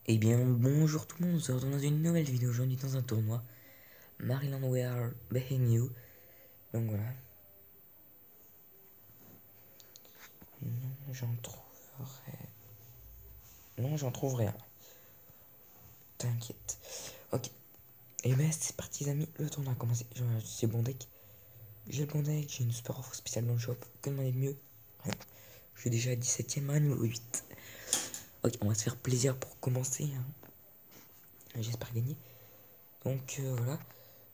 Eh bien, bonjour tout le monde, on se retrouve dans une nouvelle vidéo aujourd'hui dans un tournoi. Maryland, we are behind you. Donc voilà. Non, j'en trouverai. Non, j'en trouve rien. T'inquiète. Ok. Et ben, c'est parti, les amis. Le tournoi a commencé. J'ai bon deck. J'ai le bon deck. J'ai une super offre spéciale dans le shop. Que demander de mieux? Ouais. Je suis déjà à 17ème, à niveau 8. Ok, on va se faire plaisir pour commencer, hein. J'espère gagner. Donc voilà.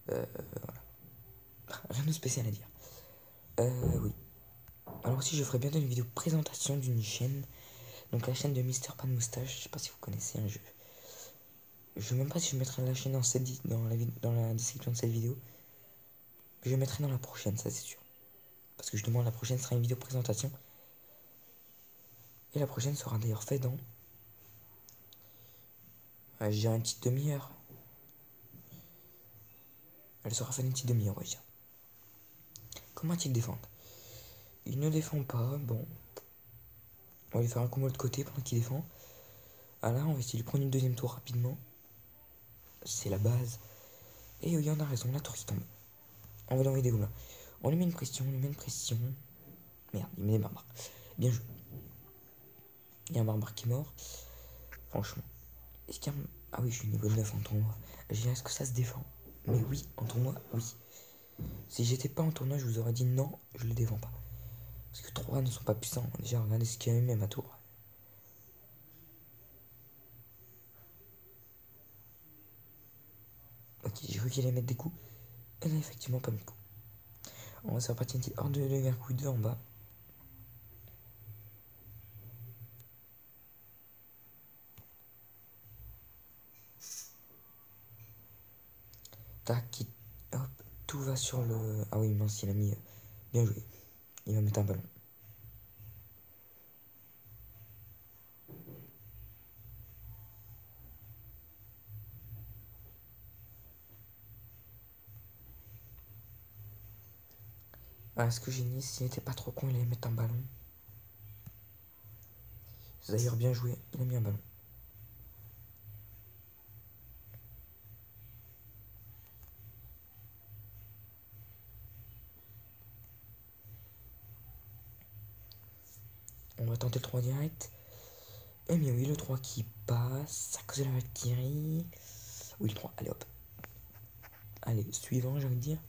Voilà. Rien de spécial à dire. Oui. Alors aussi, je ferai bientôt une vidéo présentation d'une chaîne. Donc la chaîne de Mister Pan Moustache. Je sais pas si vous connaissez un jeu. Je sais même pas si je mettrai la chaîne dans la description de cette vidéo. Je mettrai dans la prochaine, ça c'est sûr. Parce que justement la prochaine sera une vidéo présentation. Et la prochaine sera d'ailleurs faite dans... j'ai une petite demi-heure. Elle sera faite une petite demi-heure, ouais, dire. Comment il défend? Il ne défend pas, bon. On va lui faire un combo de côté pendant qu'il défend. Ah là, on va essayer de lui prendre une deuxième tour rapidement. C'est la base. Et oui, on a raison, la tour qui tombe. On va lui envoyer des gobelins. On lui met une pression, on lui met une pression. Merde, il met des barbares. Bien joué. Il y a un barbare qui est mort. Franchement. Est-ce qu'il y a un... Ah oui, je suis niveau 9 en tournoi. Est-ce que ça se défend? Mais oui, en tournoi, oui. Si j'étais pas en tournoi, je vous aurais dit non, je le défends pas. Parce que 3 ne sont pas puissants. Déjà, regardez ce qu'il y a eu même à tour. Ok, j'ai cru qu'il allait mettre des coups. Et là, effectivement, pas mis de coups. On va se repartir une petite horde de vers coup 2 en bas. Tac, hop, tout va sur le... Ah oui, mince, il a mis... Bien joué. Il va mettre un ballon. Ah, ce que j'ai mis, s'il n'était pas trop con, il allait mettre un ballon. C'est d'ailleurs bien joué, il a mis un ballon. On va tenter le 3 direct. Eh bien oui, le 3 qui passe à cause de la Valkyrie. Oui, le 3, allez hop. Allez, suivant, j'ai envie de dire.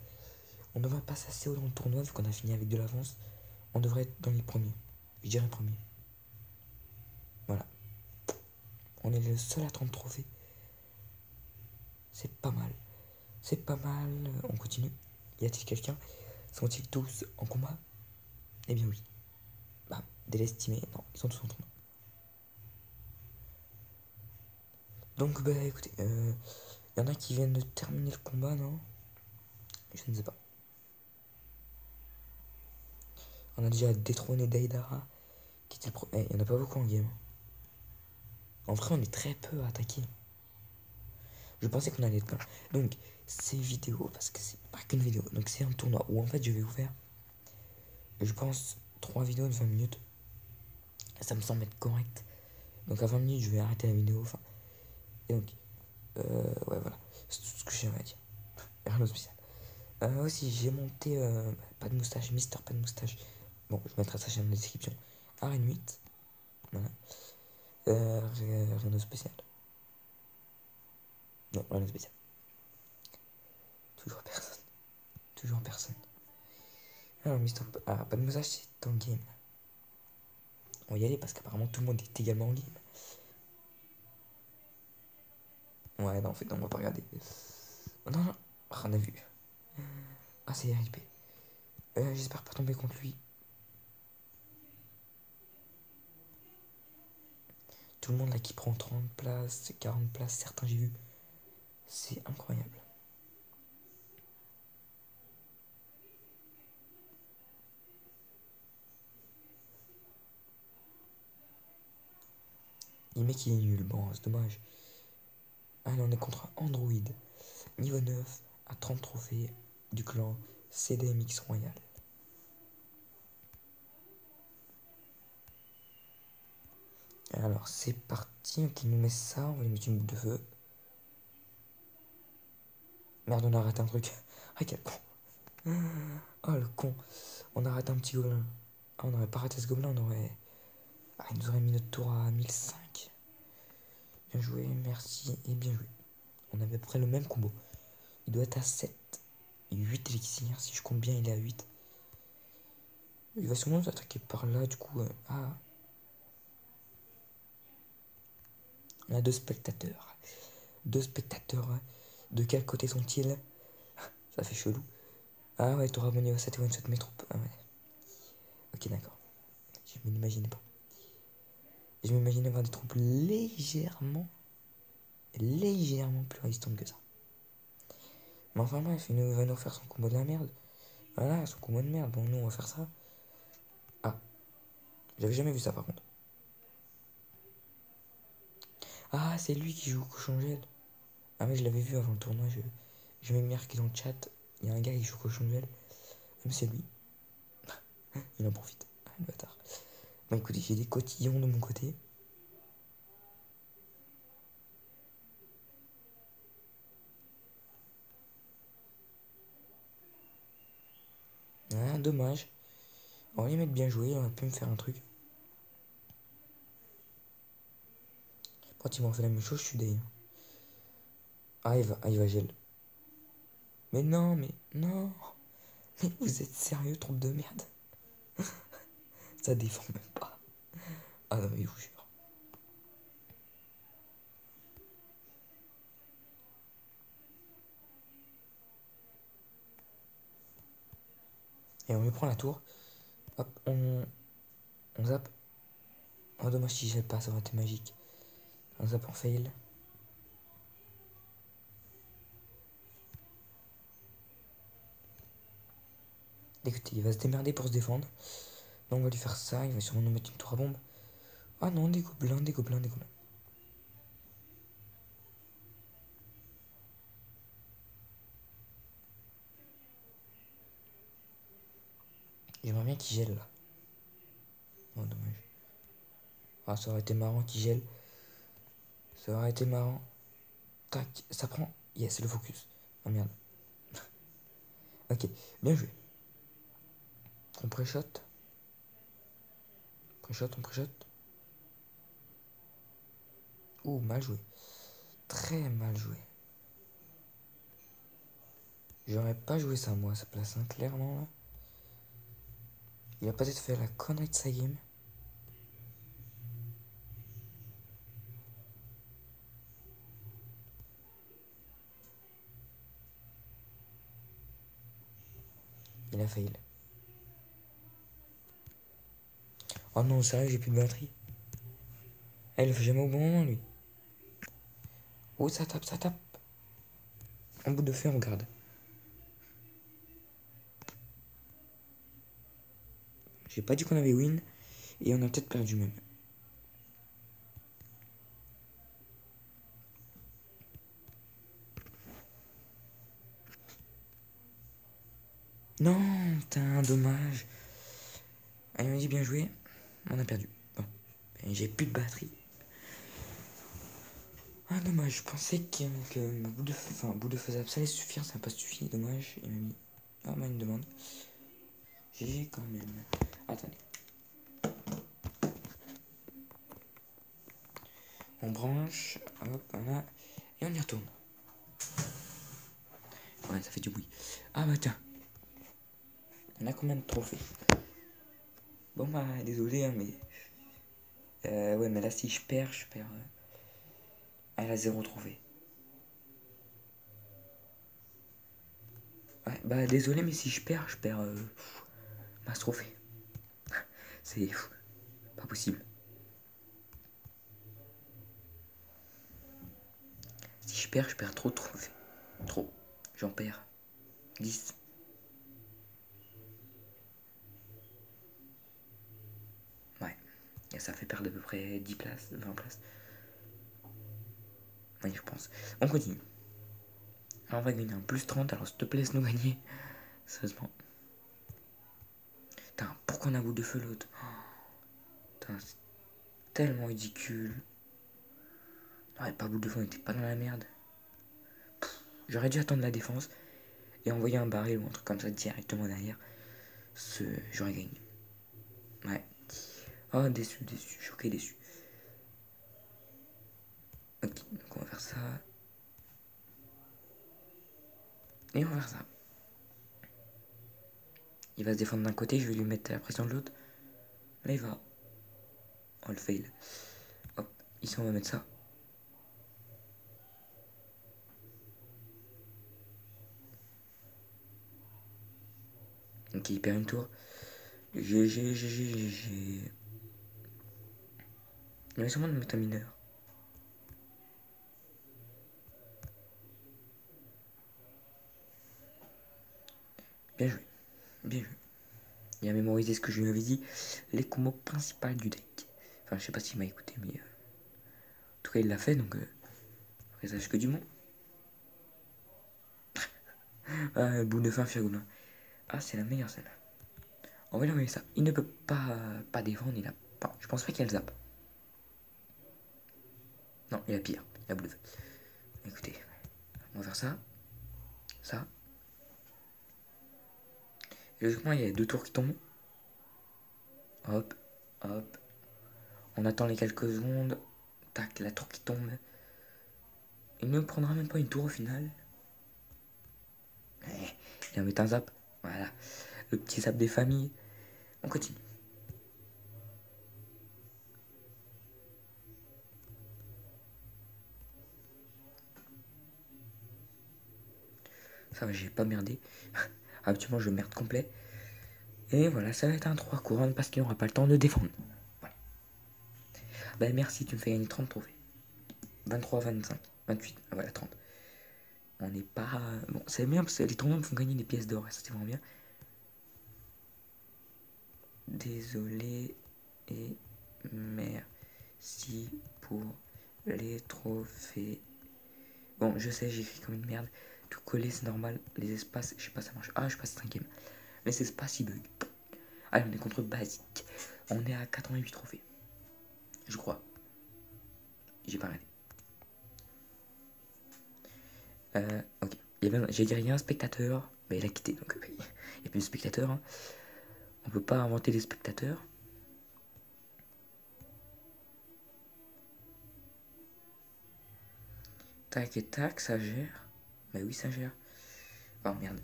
On devrait passer assez haut dans le tournoi vu qu'on a fini avec de l'avance. On devrait être dans les premiers. Je dirais premier. Voilà. On est le seul à 30 trophées. C'est pas mal. C'est pas mal. On continue. Y a-t-il quelqu'un? Sont-ils tous en combat? Eh bien oui. Bah, délestimé. Non, ils sont tous en tournoi. Donc, bah écoutez, y en a qui viennent de terminer le combat, non? Je ne sais pas. On a déjà détrôné Daidara, qui était le pro. Il y en a pas beaucoup en game. En vrai, on est très peu à attaquer. Je pensais qu'on allait être plein. Donc, ces vidéos, parce que c'est pas qu'une vidéo, donc c'est un tournoi où en fait je vais vous faire, je pense, 3 vidéos de 20 minutes. Ça me semble être correct. Donc à 20 minutes, je vais arrêter la vidéo. Enfin, et donc, ouais, voilà. C'est tout ce que j'ai à dire. Rien de spécial. Aussi, j'ai monté pas de moustache, Mister pas de moustache. Bon, je mettrai sa chaîne dans la description. Arène 8. Voilà. Rien de spécial. Non, rien de spécial. Toujours personne. Toujours personne. Alors, Mister. Ah, pas de moustache, c'est en game. On va y aller parce qu'apparemment tout le monde est également en game. Ouais, non, en fait, non, on va pas regarder. Oh, non, non, rien à vu. Ah, c'est RIP. J'espère pas tomber contre lui. Tout le monde là qui prend 30 places, 40 places, certains j'ai vu. C'est incroyable. Le mec il est nul, bon, c'est dommage. Allez, on est contre Android. Niveau 9, à 30 trophées du clan CDMX Royal. Alors, c'est parti. Ok, il nous met ça. On va lui mettre une boule de feu. Merde, on a raté un truc. Ah, quel con. Oh, le con. On a raté un petit gobelin. Ah, on n'aurait pas raté ce gobelin, on aurait... Ah, il nous aurait mis notre tour à 1005. Bien joué, merci et bien joué. On avait à peu près le même combo. Il doit être à 7 et 8 élixirs. Si je compte bien, il est à 8. Il va sûrement nous attaquer par là, du coup... Ah. On a deux spectateurs. Deux spectateurs. De quel côté sont-ils? Ça fait chelou. Ah ouais, t'auras abonné au 7 et one shot mes troupes. Ah ouais. Ok, d'accord. Je m'imaginais pas. Je m'imaginais avoir des troupes légèrement plus résistantes que ça. Mais enfin bref, il va nous faire son combo de la merde. Voilà, son combo de merde. Bon, nous, on va faire ça. Ah, j'avais jamais vu ça par contre. Ah, c'est lui qui joue au cochon gel. Ah mais je l'avais vu avant le tournoi. Je m'ai marqué dans le chat. Il y a un gars qui joue au cochon gel. Même c'est lui. Il en profite. Ah, le bâtard. Bon, écoutez, j'ai des cotillons de mon côté. Ah, dommage. On va les mettre bien joué. On va pu me faire un truc. Quand il m'en fait la même chose, je suis deg. Ah, il va gel. Mais non, mais non. Mais vous êtes sérieux, troupe de merde? Ça défend même pas. Ah non, mais je vous jure. Et on lui prend la tour. Hop, on zappe. Oh, dommage si je pas, ça aurait été magique. On zappe en fail. Écoutez, il va se démerder pour se défendre. Donc on va lui faire ça, il va sûrement nous mettre une tour à bombe. Ah non, des gobelins, des gobelins, des gobelins. J'aimerais bien qu'il gèle là. Oh, dommage. Ah, ça aurait été marrant qu'il gèle. Ça aurait été marrant. Tac, ça prend. Yes, le focus. Ah merde. Ok, bien joué. On pré-shot. Pré-shot, on pré-shot. Ouh, mal joué. Très mal joué. J'aurais pas joué ça moi à sa place, hein, clairement là. Il a peut-être fait la connerie de sa game. Il a fail. Oh non, sérieux, j'ai plus de batterie. Ah, il le fait jamais au bon moment, lui. Oh, ça tape, ça tape. En bout de feu, on regarde. J'ai pas dit qu'on avait win. Et on a peut-être perdu même. Non, putain, dommage. Ah, il m'a dit bien joué. On a perdu. Bon. Et j'ai plus de batterie. Ah, dommage. Je pensais que ma boule de feu, enfin, boule de feu ça allait suffire. Ça n'a pas suffi. Dommage. Il m'a mis. Ah, bah, une demande. J'ai quand même. Attendez. On branche. Hop, voilà. Et on y retourne. Ouais, ça fait du bruit. Ah, bah, tiens. On a combien de trophées? Bon, bah, désolé, hein, mais. Ouais, mais là, si je perds, je perds. Elle a 0 trophée. Ouais, bah, désolé, mais si je perds, masse trophée. C'est pas possible. Si je perds trop de trophées. Trop. J'en perds 10. Ouais. Et ça fait perdre à peu près 10 places, 20 places. Oui, je pense. On continue. Alors, on va gagner un plus 30, alors s'il te plaît, laisse-nous gagner. Sérieusement. Putain, pourquoi on a bout de feu l'autre? Putain, tellement ridicule. Ouais, pas boule de feu, on était pas dans la merde. J'aurais dû attendre la défense et envoyer un baril ou un truc comme ça directement derrière. J'aurais gagné. Ouais. Oh, déçu, choqué, déçu. Ok, donc on va faire ça. Et on va faire ça. Il va se défendre d'un côté, je vais lui mettre la pression de l'autre. Là, il va. Oh, le fail. Hop, ici, on va mettre ça. Ok, il perd une tour. GG. Il va sûrement de mettre un mineur. Bien joué. Bien joué. Il a mémorisé ce que je lui avais dit. Les combos principaux du deck. Enfin, je sais pas s'il m'a écouté, mais... en tout cas, il l'a fait, donc... présage que du monde. Ah, boule de fin, Fiagoulin. Ah, c'est la meilleure scène. On va lui envoyer ça. Il ne peut pas défendre, il a pas... Je pense pas qu'il a le zap. Non, il a pire. Il a boule de feu. Écoutez, on va faire ça. Ça. Et logiquement, il y a 2 tours qui tombent. Hop, hop. On attend les quelques secondes. Tac, la tour qui tombe. Il ne prendra même pas une tour au final. Il va mettre un zap. Voilà. Le petit zap des familles. On continue. Ça va, j'ai pas merdé. Habituellement, je merde complet. Et voilà, ça va être un 3 couronnes parce qu'il n'aura pas le temps de défendre. Voilà. Bah merci, tu me fais gagner 30 trophées. 23, 25, 28, ah, voilà, 30. On n'est pas... Bon, c'est bien parce que les tournois me font gagner des pièces d'or. Ça, c'est vraiment bien. Désolé et merci pour les trophées. Bon, je sais, j'écris comme une merde. Tout coller, c'est normal. Les espaces, je sais pas, ça marche. Ah, je passe 5ème. Les espaces, ils bug. Allez, on est contre basique. On est à 88 trophées. Je crois. J'ai pas regardé. Ok. J'ai dit il y a un spectateur. Bah, il a quitté, donc il n'y a plus de spectateurs. Hein. On peut pas inventer des spectateurs. Tac et tac, ça gère. Bah oui, ça gère. Oh merde.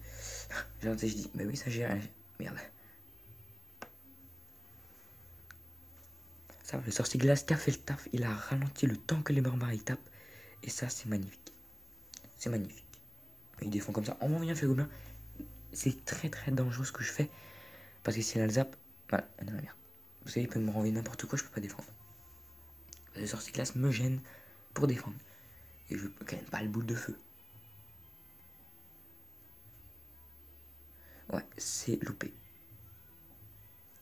Je dis, bah oui, ça gère. Merde. Ça va, le sorcier glace qui a fait le taf. Il a ralenti le temps que les barbares ils tapent. Et ça, c'est magnifique. C'est magnifique. Il défend comme ça. On m'en vient fait gobelin. C'est très très dangereux ce que je fais. Parce que s'il a le zap, voilà, on est dans la merde. Vous savez, il peut me renvoyer n'importe quoi, je peux pas défendre. Le sorcier glace me gêne pour défendre. Et je peux quand même pas le boule de feu. Ouais, c'est loupé.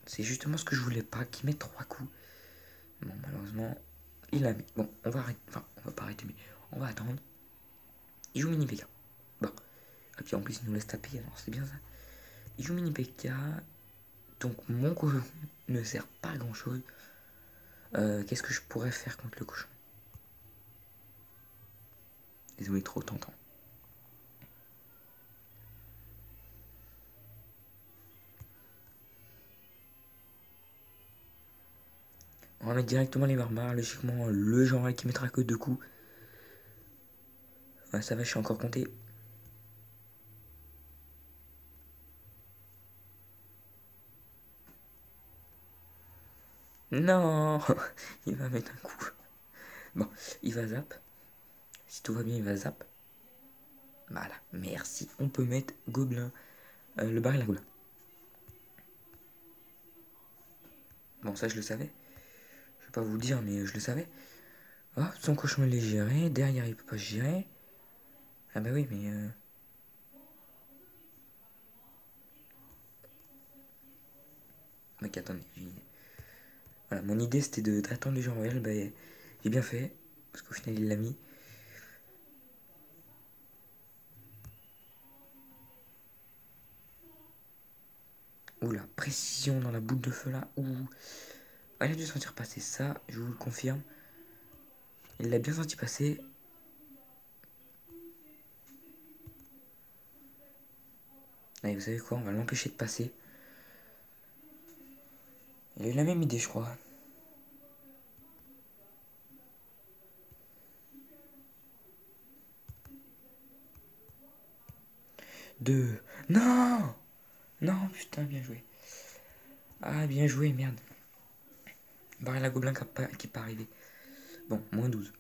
C'est justement ce que je voulais pas, qu'il mette 3 coups. Bon, malheureusement, il l'a mis. Bon, on va arrêter. Enfin, on va pas arrêter, mais on va attendre. Il joue mini PK. Bon. Et puis en plus, il nous laisse taper, alors c'est bien ça. Il joue mini PK. Donc mon cochon ne sert pas à grand chose. Qu'est-ce que je pourrais faire contre le cochon? Désolé, trop tentant. On va mettre directement les barbares. Logiquement, le genre qui mettra que 2 coups. Ouais, ça va, je suis encore compté. Non. Il va mettre un coup. Bon, il va zap. Si tout va bien, il va zap. Voilà, merci. On peut mettre gobelin. Le baril à gobelin. Bon, ça, je le savais. Je vais pas vous le dire, mais je le savais. Oh, son cochon, il est géré. Derrière, il peut pas se gérer. Ah bah oui, mais... Ok, attendez. Voilà, mon idée, c'était d'attendre les gens royaux. Bah, j'ai bien fait. Parce qu'au final, il l'a mis. Ouh, la précision dans la boule de feu, là. Ouh. Il a dû sentir passer ça, je vous le confirme. Il l'a bien senti passer. Allez, vous savez quoi, on va l'empêcher de passer. Il a eu la même idée, je crois. Deux. Non! Non, putain, bien joué. Ah, bien joué, merde. Barré la gobelin qui n'est pas arrivé. Bon, moins 12.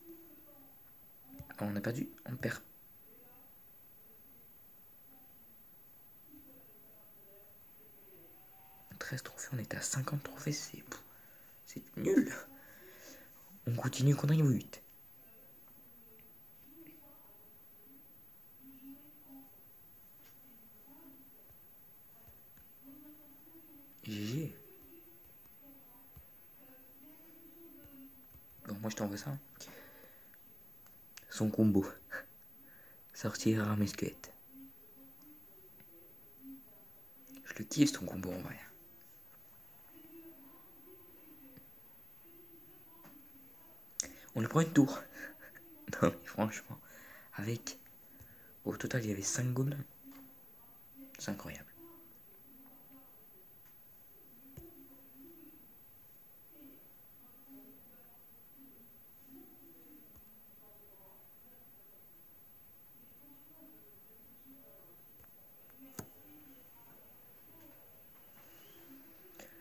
Ah, on a perdu, on perd. « 13 trophées, on était à 50 trophées, c'est nul. On continue contre niveau 8. GG. Bon, moi je t'envoie ça. Son combo. Sortir arme et squelette. Je le kiffe son combo en vrai. On le prend une tour. Non mais franchement. Avec. Au total il y avait 5 gobelins. C'est incroyable.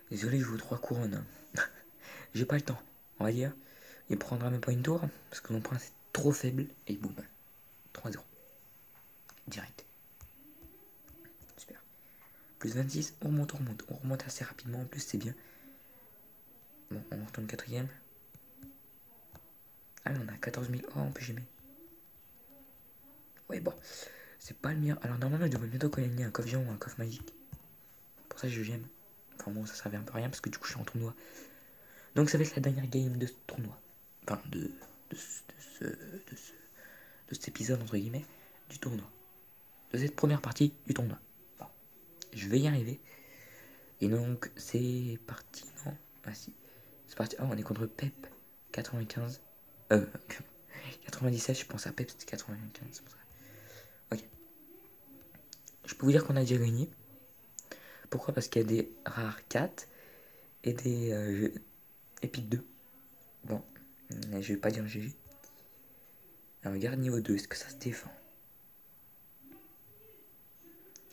Désolé, je joue 3 couronnes. J'ai pas le temps, on va dire. Il prendra même pas une tour, parce que mon point c'est trop faible. Et boum, 3-0. Direct. Super. Plus 26, on remonte, on remonte. On remonte assez rapidement, en plus c'est bien. Bon, on retourne 4ème. Ah, on a 14 000. Oh, on peut gémer. Ouais, bon. C'est pas le mien. Alors, normalement, je devrais bientôt cogner un coffre géant ou un coffre magique. Pour ça, je gemme. Enfin, bon, ça servait un peu à rien parce que du coup, je suis en tournoi. Donc, ça va être la dernière game de ce tournoi. Enfin, de cet épisode, entre guillemets, du tournoi. De cette première partie du tournoi. Bon. Je vais y arriver. Et donc, c'est parti. Non? Ah, si. C'est parti. Oh, on est contre Pep. 95. 97, je pense à Pep, c'était 95. C'est pour ça. Ok. Je peux vous dire qu'on a déjà gagné. Pourquoi? Parce qu'il y a des rares 4 et des épiques 2. Bon, je vais pas dire GG. Alors, regarde niveau 2, est-ce que ça se défend?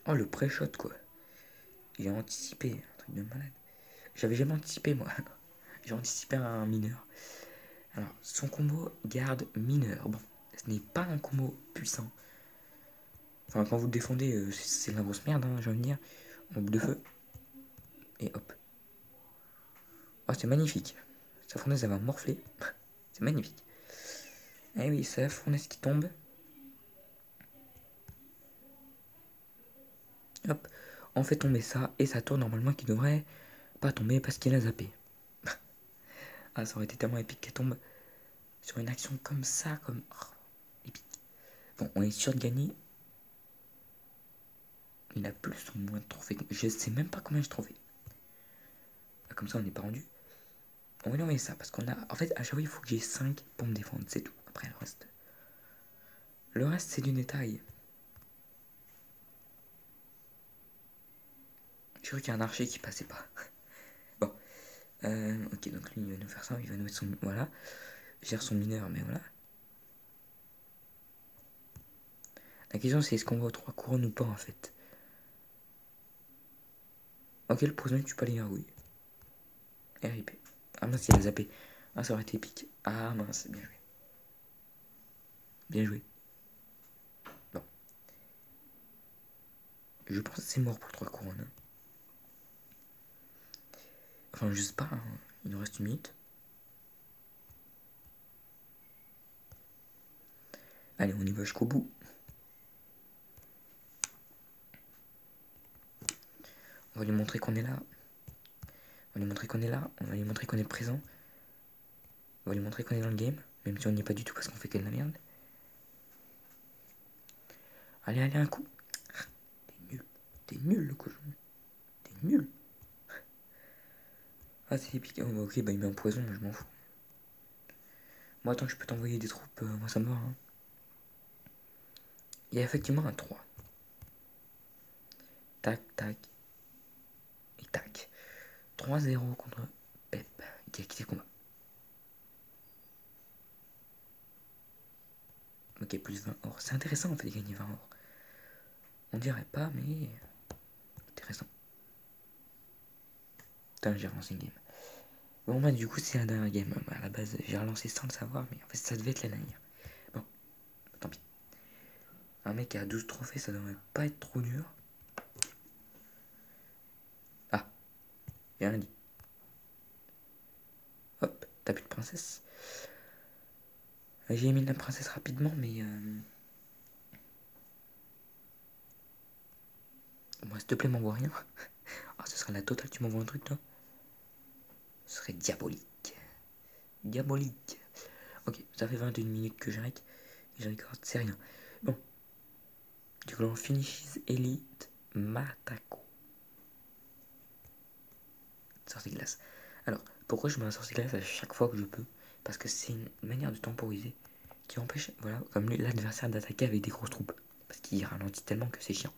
Oh, le pré-shot, quoi. Il a anticipé, un truc de malade. J'avais jamais anticipé, moi. J'ai anticipé un mineur. Alors, son combo garde mineur. Bon, ce n'est pas un combo puissant. Enfin, quand vous le défendez, c'est la grosse merde, hein, j'ai envie de dire. En boule de feu. Et hop. Oh, c'est magnifique. Sa fournaise, elle va morfler. C'est magnifique. Eh oui, c'est la fournaise qui tombe. Hop. On fait tomber ça. Et ça tourne normalement qui devrait pas tomber parce qu'il a zappé. Ah, ça aurait été tellement épique qu'elle tombe sur une action comme ça, comme... Oh, épique. Bon, on est sûr de gagner. Il a plus ou moins de trophées. Je sais même pas combien j'ai trouvé. Comme ça, on n'est pas rendu. On va lui envoyer ça parce qu'on a... En fait, à chaque fois, il faut que j'ai 5 pour me défendre. C'est tout. Après, le reste... Le reste, c'est du détail. Je crois qu'il y a un archer qui passait pas. Bon. Ok, donc lui, il va nous faire ça. Il va nous mettre son... Voilà. Gère son mineur, mais voilà. La question, c'est est-ce qu'on va aux 3 couronnes ou pas, en fait. Ok, le prisonnier tue pas les gargouilles. RIP. Ah mince, il a zappé. Ah, ça aurait été épique. Ah mince, bien joué. Bien joué. Bon. Je pense que c'est mort pour 3 couronnes. Hein. Enfin, je sais pas. Hein. Il nous reste une minute. Allez, on y va jusqu'au bout. On va lui montrer qu'on est là. On va lui montrer qu'on est là. On va lui montrer qu'on est présent. On va lui montrer qu'on est dans le game. Même si on n'y est pas du tout parce qu'on fait que de la merde. Allez, allez, un coup. T'es nul. T'es nul, le cochon. T'es nul. Ah, c'est épique. Oh, bah, ok, bah il met en poison, mais je m'en fous. Moi, tant que je peux t'envoyer des troupes, moi ça me va. Hein. Il y a effectivement un 3. Tac, tac. Et tac. 3-0 contre Pep, qui a quitté le combat. Ok, plus 20 or. C'est intéressant en fait de gagner 20 or. On dirait pas, mais intéressant. Putain, j'ai relancé une game. Bon, bah, du coup, c'est la dernière game. À la base, j'ai relancé sans le savoir, mais en fait, ça devait être la dernière. Bon, tant pis. Un mec qui a 12 trophées, ça devrait pas être trop dur. Ah, j'ai rien dit. Hop, t'as plus de princesse. J'ai mis la princesse rapidement, mais. Moi, s'il te plaît, m'envoie rien. Ah, ce serait la totale, tu m'envoies un truc, toi. Ce serait diabolique. Diabolique. Ok, ça fait 21 minutes que j'arrête. Et je regarde, c'est rien. Bon. Du coup, on finishes Elite Matako. Sortie glace. Alors, pourquoi je mets un sortie glace à chaque fois que je peux? Parce que c'est une manière de temporiser qui empêche, voilà, comme l'adversaire d'attaquer avec des grosses troupes. Parce qu'il ralentit tellement que c'est chiant.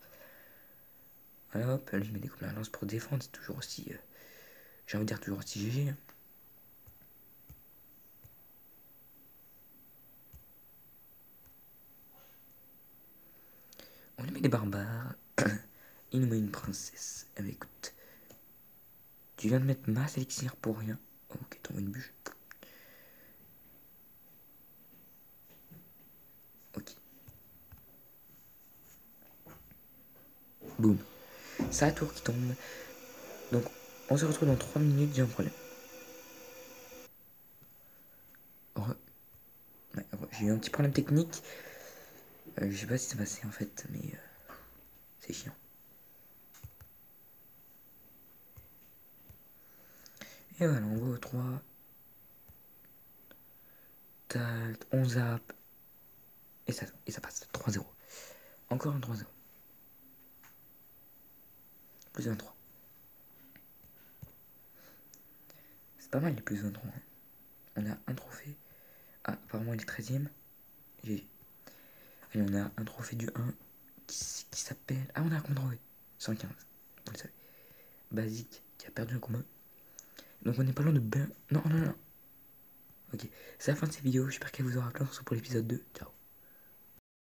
Voilà, hop, lui il met des coups de la lance pour défendre, c'est toujours aussi. J'ai envie de dire toujours aussi GG. Hein. On lui met des barbares. Il nous met une princesse. Eh ben, écoute. Tu viens de mettre masse élixir pour rien. Oh, ok, t'envoies une bûche. Ok. Boum. C'est la tour qui tombe. Donc, on se retrouve dans 3 minutes, j'ai un problème. Ouais, j'ai eu un petit problème technique. Je sais pas si c'est passé en fait, mais c'est chiant. Et voilà, on va au 3. Tac, on zappe. Et ça passe. 3-0. Encore un 3-0. Plus 23. C'est pas mal les plus 23. Hein. On a un trophée. Ah, apparemment il est 13ème. GG. Allez, on a un trophée du 1 qui s'appelle. Ah, on a un trophée. 115. Vous le savez. Basique qui a perdu un combat. Donc on est pas loin de ben. Non, non, non. Ok. C'est la fin de cette vidéo. J'espère qu'elle vous aura plu. On se retrouve pour l'épisode 2. Ciao.